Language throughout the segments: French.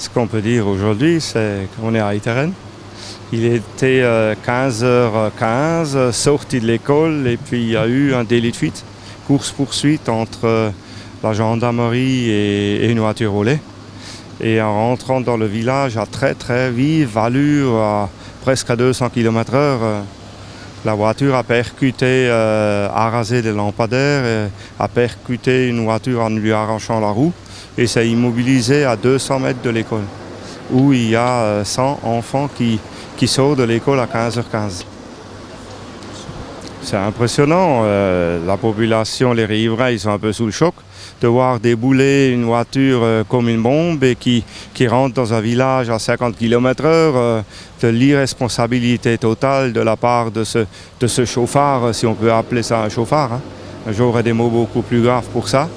Ce qu'on peut dire aujourd'hui, c'est qu'on est à Iteren. Il était 15h15, sorti de l'école, et puis il y a eu un délit de fuite, course-poursuite entre la gendarmerie et une voiture au lait. Et en rentrant dans le village à très vive allure, presque à 200 km/h, la voiture a percuté, a rasé des lampadaires, a percuté une voiture en lui arrachant la roue et s'est immobilisé à 200 mètres de l'école, où il y a 100 enfants qui sortent de l'école à 15h15. C'est impressionnant, la population, les riverains, ils sont un peu sous le choc de voir débouler une voiture comme une bombe et qui rentre dans un village à 50 km/h, de l'irresponsabilité totale de la part de ce chauffard, si on peut appeler ça un chauffard. Hein. J'aurais des mots beaucoup plus graves pour ça,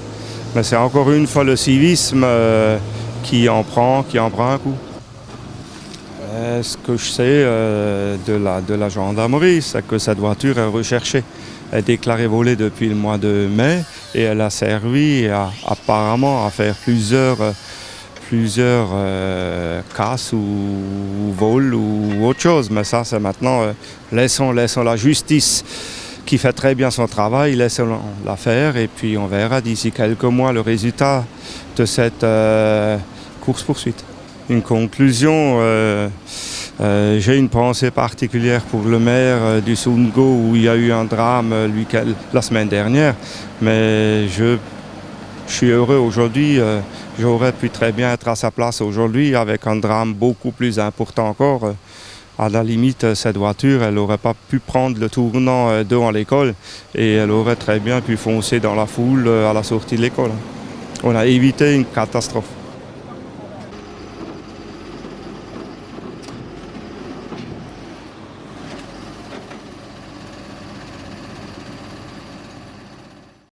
mais c'est encore une fois le civisme qui en prend un coup. Ce que je sais de la gendarmerie, c'est que cette voiture est recherchée. Elle est déclarée volée depuis le mois de mai et elle a servi apparemment à faire plusieurs casses ou vols ou autre chose. Mais ça, c'est maintenant, laissons la justice qui fait très bien son travail, laissons la faire et puis on verra d'ici quelques mois le résultat de cette course-poursuite. Une conclusion, j'ai une pensée particulière pour le maire du Soungo où il y a eu un drame la semaine dernière, mais je suis heureux aujourd'hui, j'aurais pu très bien être à sa place aujourd'hui avec un drame beaucoup plus important encore. À la limite, cette voiture, elle n'aurait pas pu prendre le tournant devant l'école et elle aurait très bien pu foncer dans la foule à la sortie de l'école. On a évité une catastrophe.